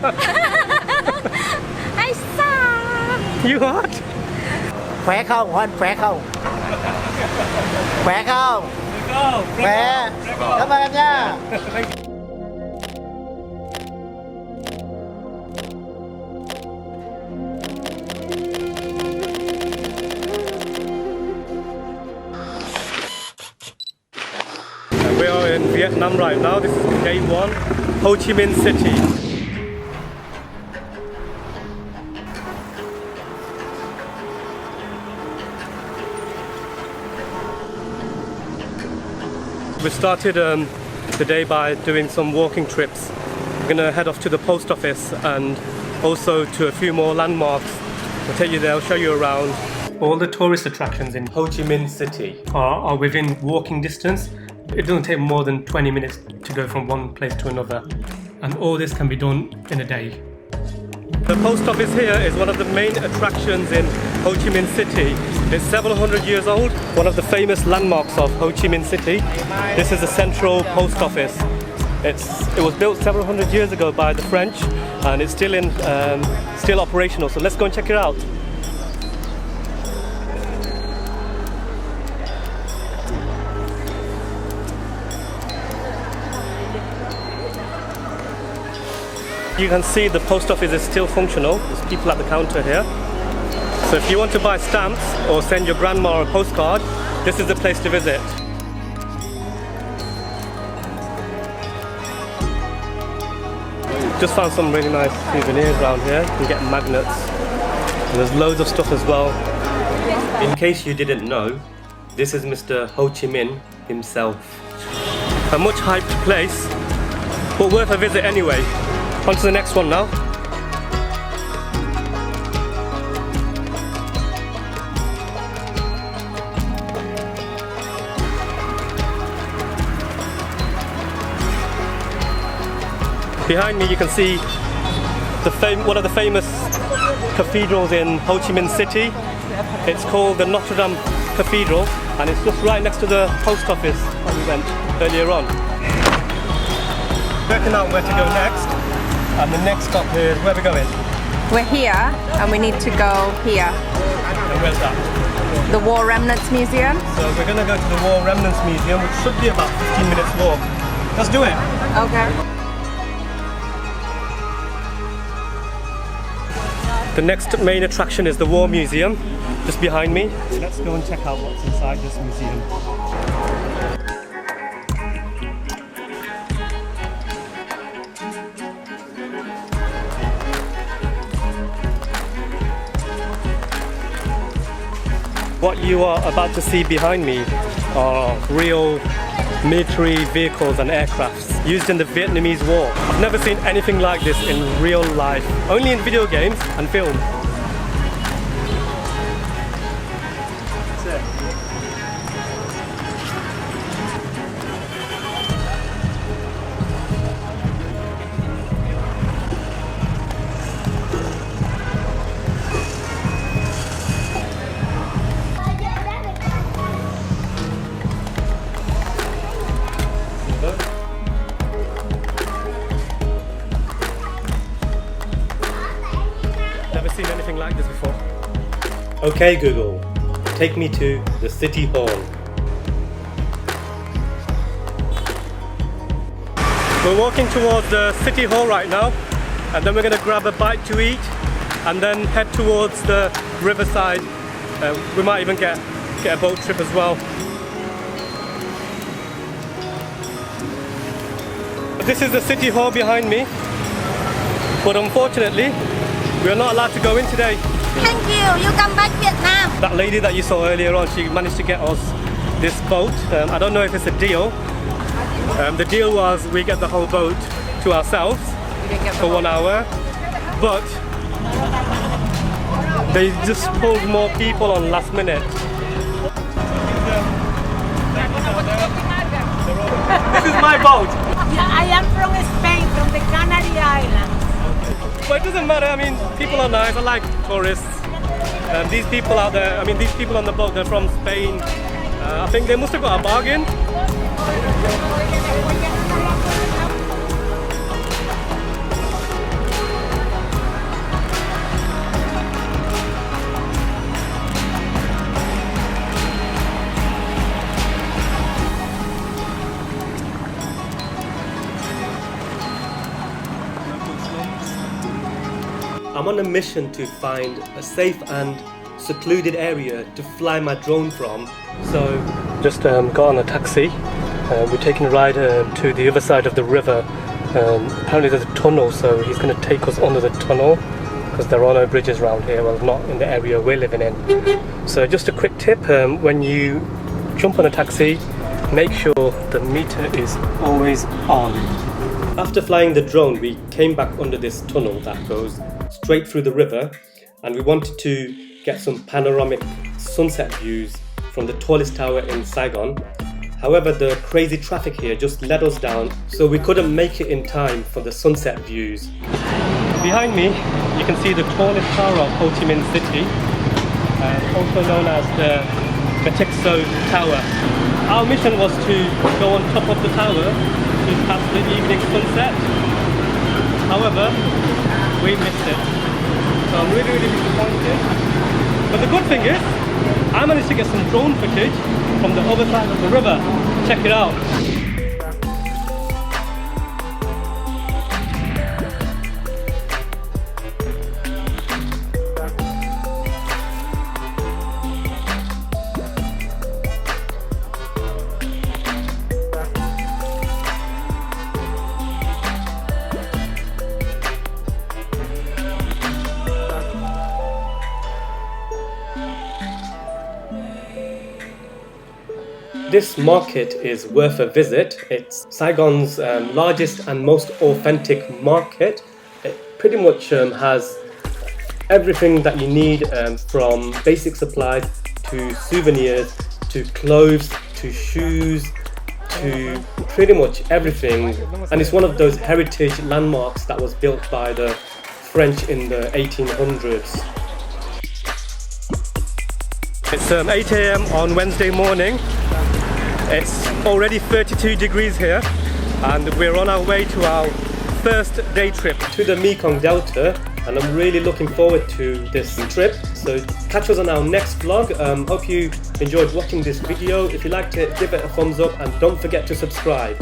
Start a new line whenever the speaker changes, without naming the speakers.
I saw.
You what?
Khỏe không? Huân khỏe không? Khỏe không? Khỏe. Cảm ơn em nha.
We are in Vietnam right now. This is day one, Ho Chi Minh City. We started the day by doing some walking trips. We're going to head off to the post office and also to a few more landmarks. I'll take you there, I'll show you around. All the tourist attractions in Ho Chi Minh City are within walking distance. It doesn't take more than 20 minutes to go from one place to another, and all this can be done in a day. The post office here is one of the main attractions in Ho Chi Minh City. It's several hundred years old, one of the famous landmarks of Ho Chi Minh City. This is the central post office. It was built several hundred years ago by the French, and it's still operational. So let's go and check it out. You can see the post office is still functional. There's people at the counter here. So if you want to buy stamps or send your grandma a postcard, this is the place to visit. Just found some really nice souvenirs around here. You can get magnets. And there's loads of stuff as well. In case you didn't know, this is Mr. Ho Chi Minh himself. A much hyped place, but worth a visit anyway. On to the next one now. Behind me you can see one of the famous cathedrals in Ho Chi Minh City. It's called the Notre Dame Cathedral, and it's just right next to the post office where we went earlier on. Working out where to go next. And the next stop here is where we're going.
We're here and we need to go here.
And where's that?
The War Remnants Museum.
So we're going to go to the War Remnants Museum, which should be about 15 minutes walk. Let's do it.
Okay.
The next main attraction is the War Museum, just behind me. Let's go and check out what's inside this museum. What you are about to see behind me are real military vehicles and aircrafts used in the Vietnamese War. I've never seen anything like this in real life, only in video games and film. Never seen anything like this before. Okay Google, take me to the City Hall. We're walking towards the City Hall right now, and then we're going to grab a bite to eat and then head towards the riverside. We might even get a boat trip as well. This is the City Hall behind me, but unfortunately we are not allowed to go in today.
Thank you. You come back Vietnam.
That lady that you saw earlier on, she managed to get us this boat. I don't know if it's a deal. The deal was we get the whole boat to ourselves for 1 hour, but they just pulled more people on last minute. This is my boat.
Yeah, I am from Spain, from the Canary Islands.
But it doesn't matter, I mean, people are nice, I like tourists. These people out there, I mean, these people on the boat, they're from Spain. I think they must have got a bargain. I'm on a mission to find a safe and secluded area to fly my drone from. So just got on a taxi. We're taking a ride to the other side of the river. Apparently there's a tunnel, so he's going to take us under the tunnel because there are no bridges around here, well, not in the area we're living in. So just a quick tip, when you jump on a taxi, make sure the meter is always on. After flying the drone, we came back under this tunnel that goes straight through the river, and we wanted to get some panoramic sunset views from the tallest tower in Saigon. However, the crazy traffic here just let us down, so we couldn't make it in time for the sunset views. Behind me, you can see the tallest tower of Ho Chi Minh City, also known as the Mekong Tower. Our mission was to go on top of the tower to catch the evening sunset. However, we missed it, so I'm really disappointed. But the good thing is, I managed to get some drone footage from the other side of the river. Check it out. This market is worth a visit. It's Saigon's largest and most authentic market. It pretty much has everything that you need, from basic supplies to souvenirs to clothes to shoes to pretty much everything. And it's one of those heritage landmarks that was built by the French in the 1800s. It's 8 AM on Wednesday morning. It's already 32 degrees here, and we're on our way to our first day trip to the Mekong Delta, and I'm really looking forward to this trip. So catch us on our next vlog. Hope you enjoyed watching this video. If you liked it, give it a thumbs up and don't forget to subscribe.